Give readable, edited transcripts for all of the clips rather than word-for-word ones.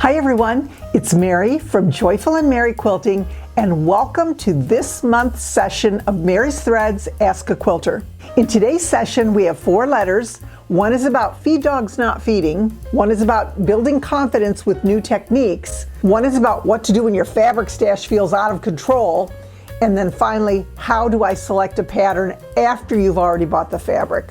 Hi everyone, it's Mary from Joyful and Mary Quilting, and welcome to this month's session of Mary's Threads Ask a Quilter. In today's session we have 4 letters. One is about feed dogs not feeding, one is about building confidence with new techniques, one is about what to do when your fabric stash feels out of control, and then finally, how do I select a pattern after you've already bought the fabric.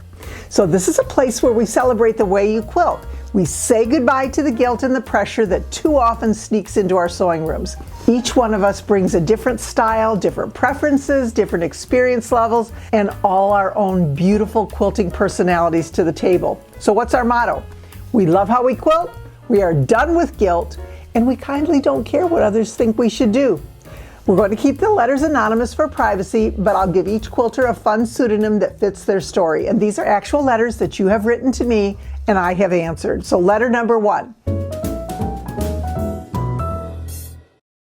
So this is a place where we celebrate the way you quilt. We say goodbye to the guilt and the pressure that too often sneaks into our sewing rooms. Each one of us brings a different style, different preferences, different experience levels, and all our own beautiful quilting personalities to the table. So what's our motto? We love how we quilt, we are done with guilt, and we kindly don't care what others think we should do. We're going to keep the letters anonymous for privacy, but I'll give each quilter a fun pseudonym that fits their story. And these are actual letters that you have written to me and I have answered. So letter number 1.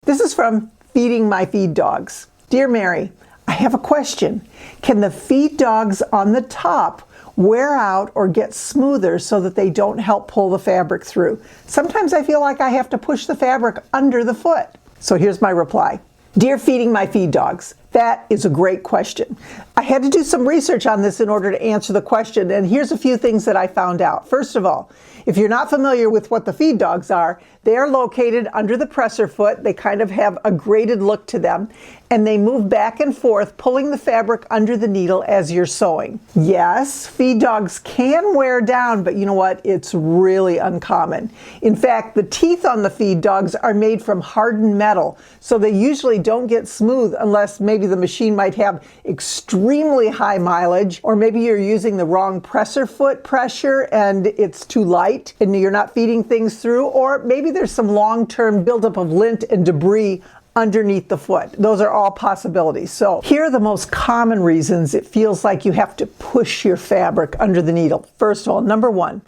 This is from Feeding My Feed Dogs. Dear Mary, I have a question. Can the feed dogs on the top wear out or get smoother so that they don't help pull the fabric through? Sometimes I feel like I have to push the fabric under the foot. So here's my reply. Dear Feeding My Feed Dogs, that is a great question. I had to do some research on this in order to answer the question, and here's a few things that I found out. First of all, if you're not familiar with what the feed dogs are, they are located under the presser foot. They kind of have a graded look to them, and they move back and forth, pulling the fabric under the needle as you're sewing. Yes, feed dogs can wear down, but you know what? It's really uncommon. In fact, the teeth on the feed dogs are made from hardened metal, so they usually don't get smooth unless maybe the machine might have extremely high mileage, or maybe you're using the wrong presser foot pressure and it's too light and you're not feeding things through, or maybe there's some long-term buildup of lint and debris underneath the foot. Those are all possibilities. So here are the most common reasons it feels like you have to push your fabric under the needle. First of all, number 1,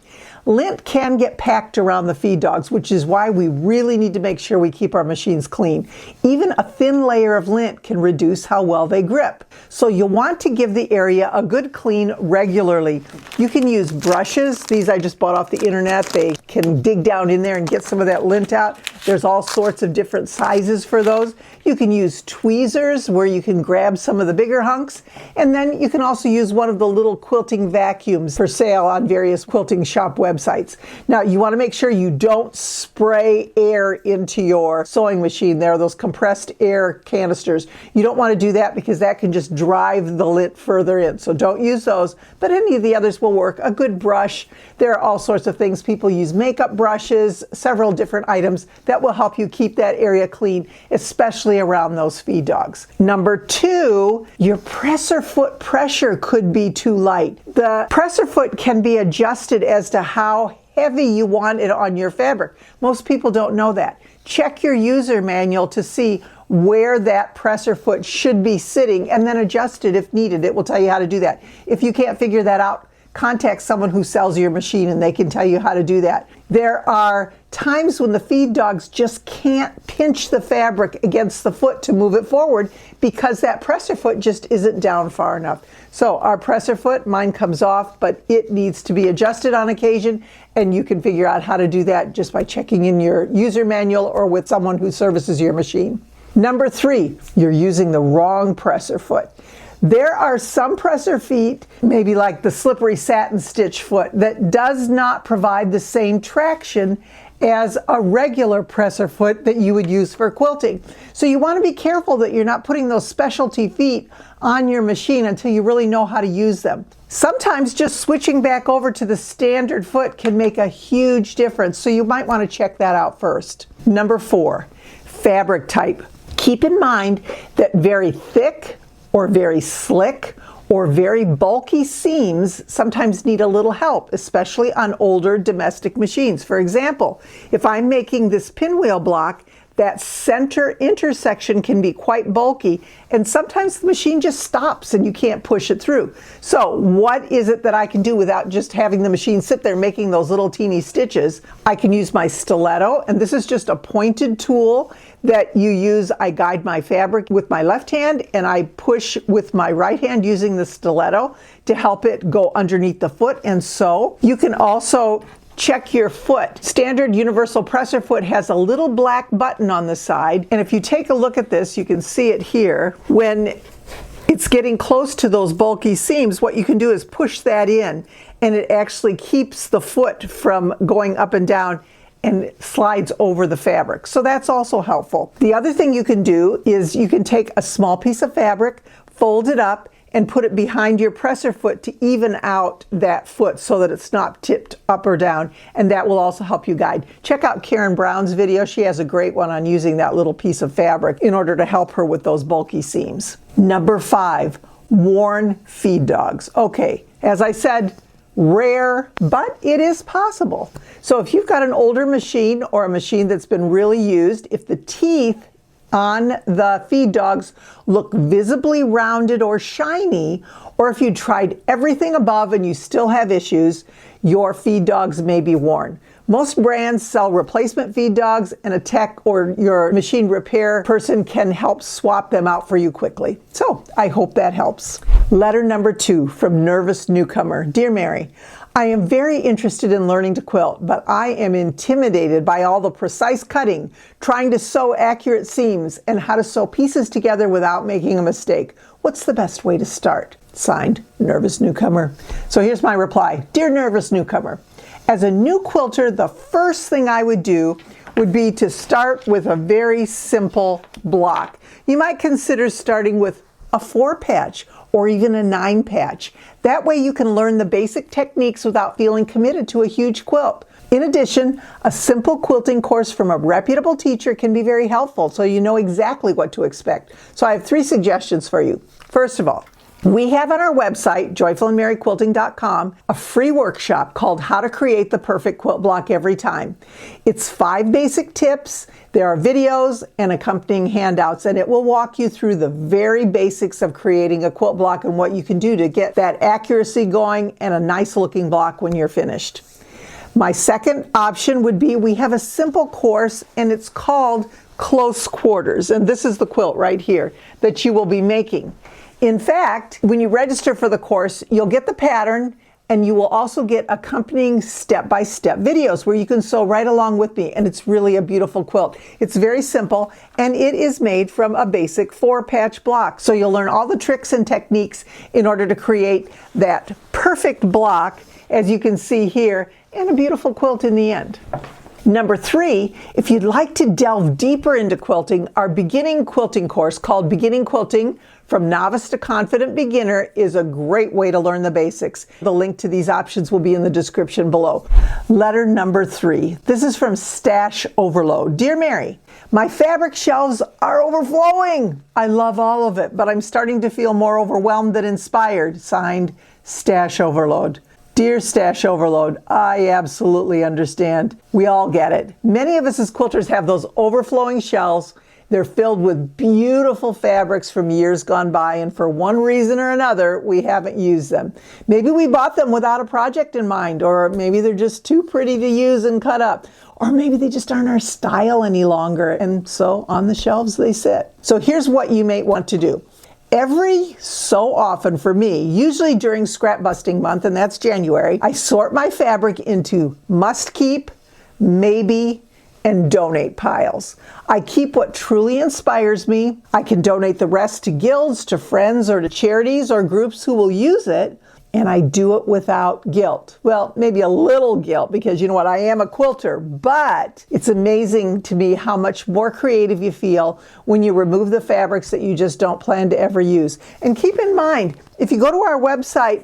lint can get packed around the feed dogs, which is why we really need to make sure we keep our machines clean. Even a thin layer of lint can reduce how well they grip. So you'll want to give the area a good clean regularly. You can use brushes. These I just bought off the internet. They can dig down in there and get some of that lint out. There's all sorts of different sizes for those. You can use tweezers where you can grab some of the bigger hunks. And then you can also use one of the little quilting vacuums for sale on various quilting shop websites. Now you want to make sure you don't spray air into your sewing machine. There are those compressed air canisters. You don't want to do that because that can just drive the lint further in. So don't use those, but any of the others will work. A good brush. There are all sorts of things. People use makeup brushes, several different items that will help you keep that area clean, especially around those feed dogs. Number 2, your presser foot pressure could be too light. The presser foot can be adjusted as to how heavy you want it on your fabric. Most people don't know that. Check your user manual to see where that presser foot should be sitting and then adjust it if needed. It will tell you how to do that. If you can't figure that out, contact someone who sells your machine and they can tell you how to do that. There are times when the feed dogs just can't pinch the fabric against the foot to move it forward because that presser foot just isn't down far enough. So our presser foot, mine comes off, but it needs to be adjusted on occasion, and you can figure out how to do that just by checking in your user manual or with someone who services your machine. Number 3, you're using the wrong presser foot. There are some presser feet, maybe like the slippery satin stitch foot, that does not provide the same traction as a regular presser foot that you would use for quilting. So you want to be careful that you're not putting those specialty feet on your machine until you really know how to use them. Sometimes just switching back over to the standard foot can make a huge difference, so you might want to check that out first. Number 4, fabric type. Keep in mind that very thick or very slick or very bulky seams sometimes need a little help, especially on older domestic machines. For example, if I'm making this pinwheel block, that center intersection can be quite bulky, and sometimes the machine just stops and you can't push it through. So what is it that I can do without just having the machine sit there making those little teeny stitches? I can use my stiletto, and this is just a pointed tool that you use. I guide my fabric with my left hand and I push with my right hand using the stiletto to help it go underneath the foot and sew. You can also check your foot. Standard universal presser foot has a little black button on the side, and if you take a look at this, you can see it here. When it's getting close to those bulky seams, what you can do is push that in, and it actually keeps the foot from going up and down and slides over the fabric. So that's also helpful. The other thing you can do is you can take a small piece of fabric, fold it up, and put it behind your presser foot to even out that foot so that it's not tipped up or down, and that will also help you guide. Check out Karen Brown's video. She has a great one on using that little piece of fabric in order to help her with those bulky seams. Number 5, worn feed dogs. Okay, as I said, rare, but it is possible. So if you've got an older machine or a machine that's been really used, if the teeth on the feed dogs look visibly rounded or shiny, or if you tried everything above and you still have issues, your feed dogs may be worn. Most brands sell replacement feed dogs, and a tech or your machine repair person can help swap them out for you quickly. So I hope that helps. Letter number 2 from Nervous Newcomer. Dear Mary, I am very interested in learning to quilt, but I am intimidated by all the precise cutting, trying to sew accurate seams, and how to sew pieces together without making a mistake. What's the best way to start? Signed, Nervous Newcomer. So here's my reply. Dear Nervous Newcomer, as a new quilter, the first thing I would do would be to start with a very simple block. You might consider starting with a 4-patch or even a 9-patch. That way you can learn the basic techniques without feeling committed to a huge quilt. In addition, a simple quilting course from a reputable teacher can be very helpful, so you know exactly what to expect. So I have 3 suggestions for you. First of all, we have on our website, joyfulandmerryquilting.com, a free workshop called How to Create the Perfect Quilt Block Every Time. It's 5 basic tips, there are videos and accompanying handouts, and it will walk you through the very basics of creating a quilt block and what you can do to get that accuracy going and a nice looking block when you're finished. My second option would be we have a simple course, and it's called Close Quarters, and this is the quilt right here that you will be making. In fact, when you register for the course, you'll get the pattern, and you will also get accompanying step-by-step videos where you can sew right along with me, and it's really a beautiful quilt. It's very simple, and it is made from a basic 4-patch block. So you'll learn all the tricks and techniques in order to create that perfect block, as you can see here, and a beautiful quilt in the end. Number 3, if you'd like to delve deeper into quilting, our beginning quilting course called Beginning Quilting from Novice to Confident Beginner is a great way to learn the basics. The link to these options will be in the description below. Letter number 3. This is from Stash Overload. Dear Mary, my fabric shelves are overflowing. I love all of it, but I'm starting to feel more overwhelmed than inspired. Signed, Stash Overload. Dear Stash Overload, I absolutely understand. We all get it. Many of us as quilters have those overflowing shelves. They're filled with beautiful fabrics from years gone by, and for one reason or another, we haven't used them. Maybe we bought them without a project in mind, or maybe they're just too pretty to use and cut up, or maybe they just aren't our style any longer, and so on the shelves they sit. So here's what you may want to do. Every so often for me, usually during Scrapbusting month, and that's January, I sort my fabric into must keep, maybe, and donate piles. I keep what truly inspires me. I can donate the rest to guilds, to friends, or to charities or groups who will use it, and I do it without guilt. Well, maybe a little guilt, because you know what, I am a quilter, but it's amazing to me how much more creative you feel when you remove the fabrics that you just don't plan to ever use. And keep in mind, if you go to our website,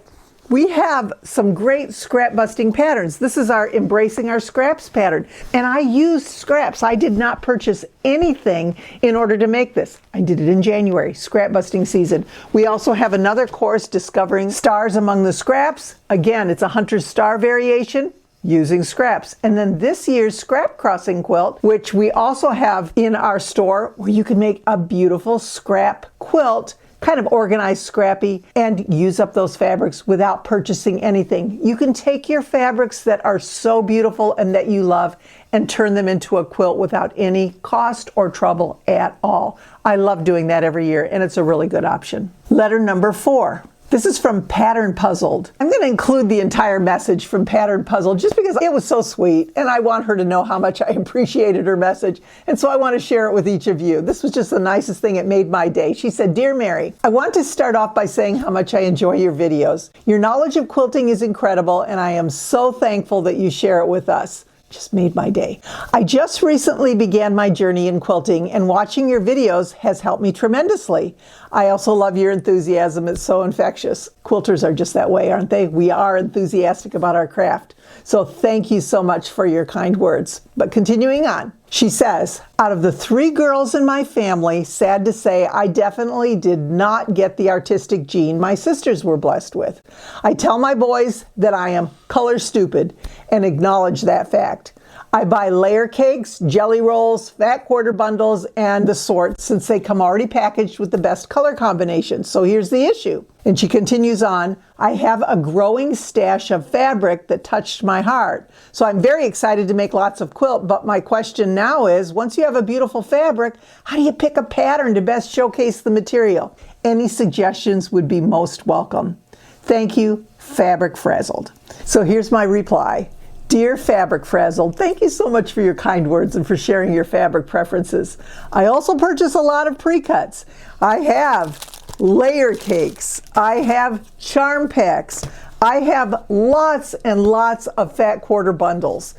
we have some great scrap busting patterns. This is our Embracing Our Scraps pattern. And I used scraps. I did not purchase anything in order to make this. I did it in January, scrap busting season. We also have another course, Discovering Stars Among the Scraps. Again, it's a hunter's star variation using scraps. And then this year's Scrap Crossing quilt, which we also have in our store, where you can make a beautiful scrap quilt, kind of organized, scrappy, and use up those fabrics without purchasing anything. You can take your fabrics that are so beautiful and that you love and turn them into a quilt without any cost or trouble at all. I love doing that every year, and it's a really good option. Letter number 4 This is from Pattern Puzzled. I'm going to include the entire message from Pattern Puzzled just because it was so sweet and I want her to know how much I appreciated her message, and so I want to share it with each of you. This was just the nicest thing. It made my day. She said, "Dear Mary, I want to start off by saying how much I enjoy your videos. Your knowledge of quilting is incredible and I am so thankful that you share it with us." Just made my day. "I just recently began my journey in quilting and watching your videos has helped me tremendously. I also love your enthusiasm. It's so infectious." Quilters are just that way, aren't they? We are enthusiastic about our craft. So thank you so much for your kind words. But continuing on, she says, "Out of the 3 girls in my family, sad to say, I definitely did not get the artistic gene my sisters were blessed with. I tell my boys that I am color stupid and acknowledge that fact. I buy layer cakes, jelly rolls, fat quarter bundles, and the sort since they come already packaged with the best color combinations. So here's the issue." And she continues on, "I have a growing stash of fabric that touched my heart. So I'm very excited to make lots of quilt, but my question now is, once you have a beautiful fabric, how do you pick a pattern to best showcase the material? Any suggestions would be most welcome. Thank you, Fabric Frazzled." So here's my reply. "Dear Fabric Frazzled, thank you so much for your kind words and for sharing your fabric preferences. I also purchase a lot of pre-cuts. I have layer cakes. I have charm packs. I have lots and lots of fat quarter bundles.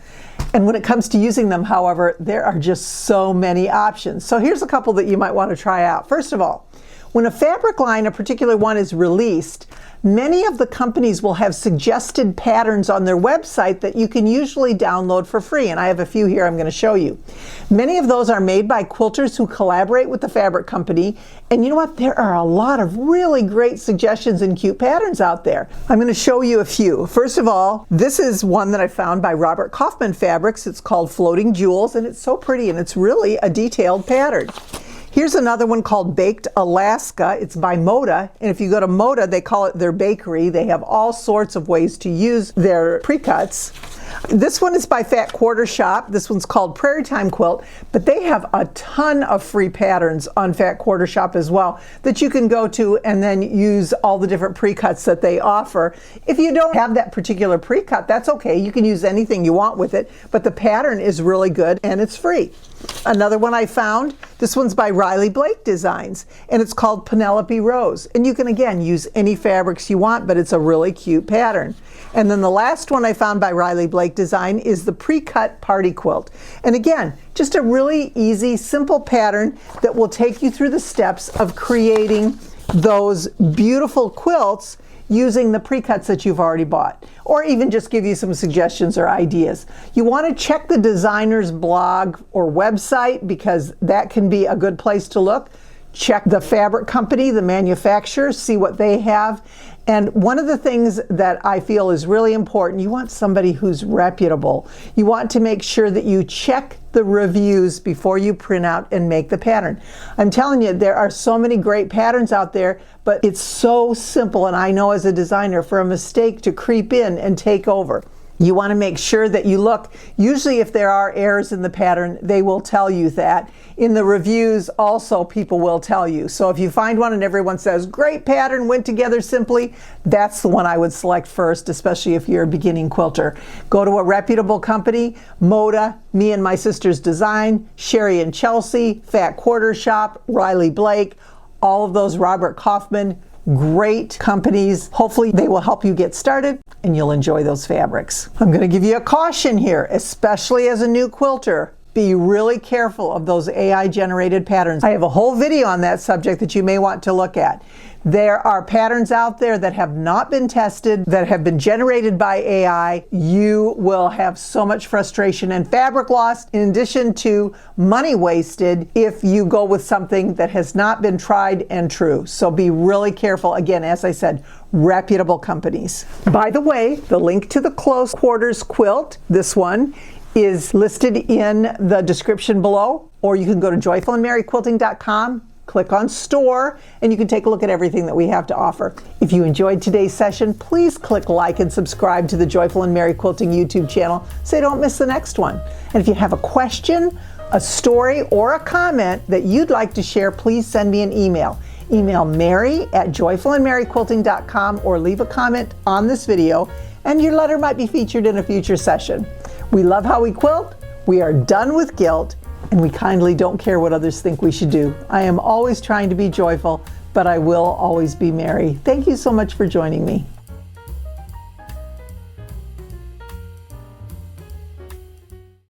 And when it comes to using them, however, there are just so many options. So here's a couple that you might want to try out. First of all, when a fabric line, a particular one, is released, many of the companies will have suggested patterns on their website that you can usually download for free, and I have a few here I'm going to show you. Many of those are made by quilters who collaborate with the fabric company, and you know what? There are a lot of really great suggestions and cute patterns out there. I'm going to show you a few. First of all, this is one that I found by Robert Kaufman Fabrics. It's called Floating Jewels, and it's so pretty, and it's really a detailed pattern. Here's another one called Baked Alaska. It's by Moda, and if you go to Moda, they call it their bakery. They have all sorts of ways to use their pre-cuts. This one is by Fat Quarter Shop. This one's called Prairie Time Quilt, but they have a ton of free patterns on Fat Quarter Shop as well that you can go to and then use all the different pre-cuts that they offer. If you don't have that particular pre-cut, that's okay. You can use anything you want with it, but the pattern is really good and it's free. Another one I found, this one's by Riley Blake Designs, and it's called Penelope Rose. And you can, again, use any fabrics you want, but it's a really cute pattern. And then the last one I found by Riley Blake Design is the Pre-Cut Party Quilt. And again, just a really easy, simple pattern that will take you through the steps of creating those beautiful quilts using the pre-cuts that you've already bought, or even just give you some suggestions or ideas. You want to check the designer's blog or website because that can be a good place to look. Check the fabric company, the manufacturer, see what they have. And one of the things that I feel is really important, you want somebody who's reputable. You want to make sure that you check the reviews before you print out and make the pattern. I'm telling you, there are so many great patterns out there, but it's so simple, and I know as a designer, for a mistake to creep in and take over. You want to make sure that you look. Usually if there are errors in the pattern, they will tell you that. In the reviews also, people will tell you. So if you find one and everyone says, great pattern, went together simply, that's the one I would select first, especially if you're a beginning quilter. Go to a reputable company, Moda, Me and My Sister's Design, Sherry and Chelsea, Fat Quarter Shop, Riley Blake, all of those Robert Kaufman, great companies. Hopefully they will help you get started and you'll enjoy those fabrics. I'm going to give you a caution here, especially as a new quilter. Be really careful of those AI generated patterns. I have a whole video on that subject that you may want to look at. There are patterns out there that have not been tested, that have been generated by AI. You will have so much frustration and fabric loss, in addition to money wasted, if you go with something that has not been tried and true. So be really careful. Again, as I said, reputable companies. By the way, the link to the close quarters quilt, this one, is listed in the description below, or you can go to joyfulandmerryquilting.com, click on store, and you can take a look at everything that we have to offer. If you enjoyed today's session, please click like and subscribe to the Joyful and Merry Quilting YouTube channel so you don't miss the next one. And if you have a question, a story, or a comment that you'd like to share, please send me an email. Email mary@joyfulandmaryquilting.com or leave a comment on this video, and your letter might be featured in a future session. We love how we quilt, we are done with guilt, and we kindly don't care what others think we should do. I am always trying to be joyful, but I will always be Mary. Thank you so much for joining me.